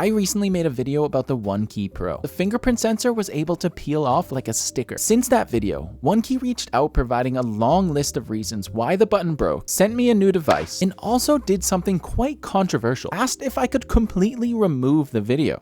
I recently made a video about the OneKey Pro. The fingerprint sensor was able to peel off like a sticker. Since that video, OneKey reached out providing a long list of reasons why the button broke, sent me a new device, and also did something quite controversial. Asked if I could completely remove the video.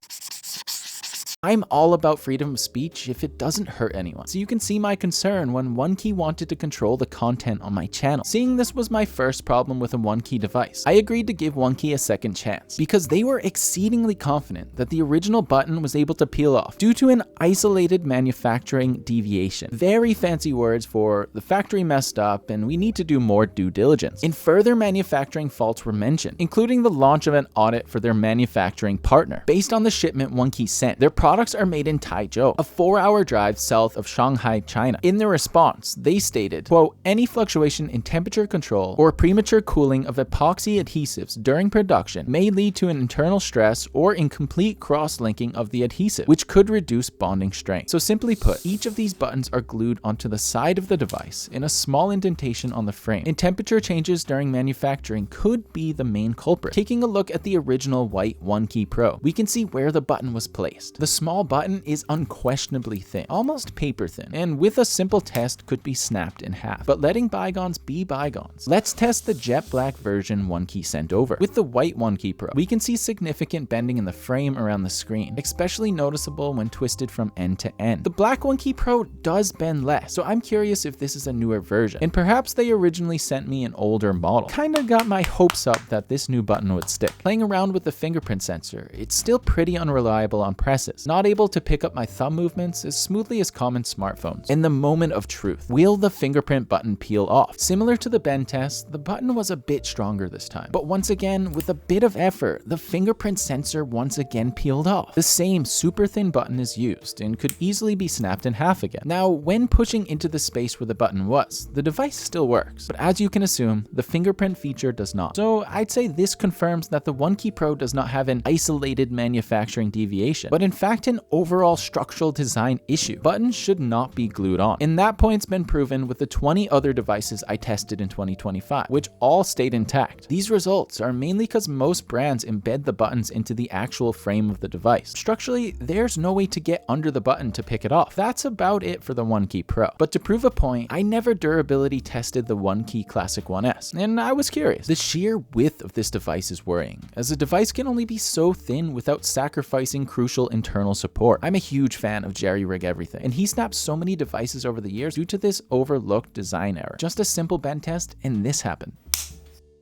I'm all about freedom of speech if it doesn't hurt anyone, so you can see my concern when OneKey wanted to control the content on my channel. Seeing this was my first problem with a OneKey device, I agreed to give OneKey a second chance, because they were exceedingly confident that the original button was able to peel off due to an isolated manufacturing deviation. Very fancy words for the factory messed up and we need to do more due diligence. And further manufacturing faults were mentioned, including the launch of an audit for their manufacturing partner. Based on the shipment OneKey sent, their products are made in Taizhou, a 4-hour drive south of Shanghai, China. In their response, they stated, quote, "Any fluctuation in temperature control or premature cooling of epoxy adhesives during production may lead to an internal stress or incomplete cross-linking of the adhesive, which could reduce bonding strength." So simply put, each of these buttons are glued onto the side of the device in a small indentation on the frame, and temperature changes during manufacturing could be the main culprit. Taking a look at the original white OneKey Pro, we can see where the button was placed. The small button is unquestionably thin, almost paper thin, and with a simple test could be snapped in half. But letting bygones be bygones, let's test the jet black version OneKey sent over. With the white OneKey Pro, we can see significant bending in the frame around the screen, especially noticeable when twisted from end to end. The black OneKey Pro does bend less, so I'm curious if this is a newer version, and perhaps they originally sent me an older model. Kinda got my hopes up that this new button would stick. Playing around with the fingerprint sensor, it's still pretty unreliable on presses, not able to pick up my thumb movements as smoothly as common smartphones. In the moment of truth, will the fingerprint button peel off? Similar to the bend test, the button was a bit stronger this time. But once again, with a bit of effort, the fingerprint sensor once again peeled off. The same super thin button is used and could easily be snapped in half again. Now, when pushing into the space where the button was, the device still works. But as you can assume, the fingerprint feature does not. So I'd say this confirms that the OneKey Pro does not have an isolated manufacturing deviation, but in fact an overall structural design issue. Buttons should not be glued on. And that point's been proven with the 20 other devices I tested in 2025, which all stayed intact. These results are mainly because most brands embed the buttons into the actual frame of the device. Structurally, there's no way to get under the button to pick it off. That's about it for the OneKey Pro. But to prove a point, I never durability tested the OneKey Classic 1S, and I was curious. The sheer width of this device is worrying, as the device can only be so thin without sacrificing crucial internal support. I'm a huge fan of Jerry Rig Everything, and he snapped so many devices over the years due to this overlooked design error. Just a simple bend test, and this happened.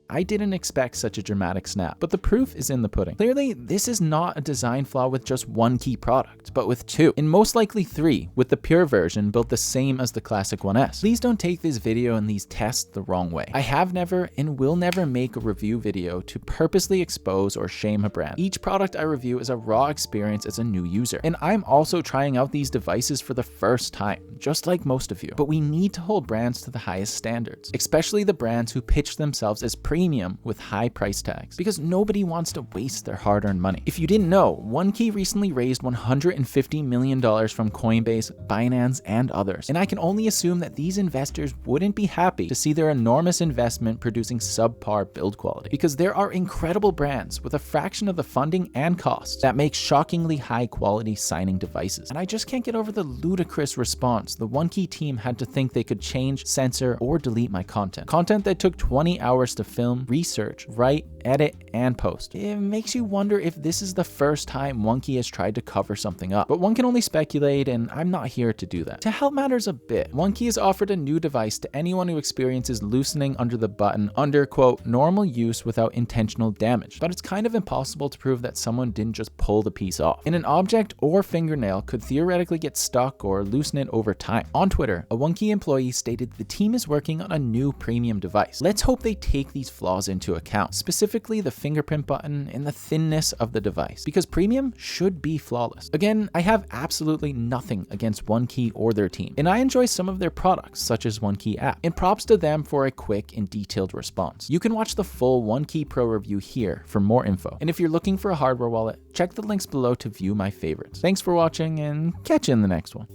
I didn't expect such a dramatic snap, but the proof is in the pudding. Clearly, this is not a design flaw with just one key product, but with two, and most likely three, with the pure version built the same as the Classic 1S. Please don't take this video and these tests the wrong way. I have never and will never make a review video to purposely expose or shame a brand. Each product I review is a raw experience as a new user, and I'm also trying out these devices for the first time, just like most of you. But we need to hold brands to the highest standards, especially the brands who pitch themselves as premium with high price tags, because nobody wants to waste their hard-earned money. If you didn't know, OneKey recently raised $150 million from Coinbase, Binance, and others, and I can only assume that these investors wouldn't be happy to see their enormous investment producing subpar build quality, because there are incredible brands with a fraction of the funding and costs that make shockingly high quality signing devices. And I just can't get over the ludicrous response the OneKey team had to think they could change, censor, or delete my content that took 20 hours to film, research, write, edit, and post. It makes you wonder if this is the first time OneKey has tried to cover something up, but one can only speculate, and I'm not here to do that. To help matters a bit, OneKey has offered a new device to anyone who experiences loosening under the button under, quote, normal use without intentional damage, but it's kind of impossible to prove that someone didn't just pull the piece off. And an object or fingernail could theoretically get stuck or loosen it over time. On Twitter, a OneKey employee stated the team is working on a new premium device. Let's hope they take these flaws into account, specifically the fingerprint button and the thinness of the device, because premium should be flawless. Again, I have absolutely nothing against OneKey or their team, and I enjoy some of their products, such as OneKey app, and props to them for a quick and detailed response. You can watch the full OneKey Pro review here for more info, and if you're looking for a hardware wallet, check the links below to view my favorites. Thanks for watching, and catch you in the next one.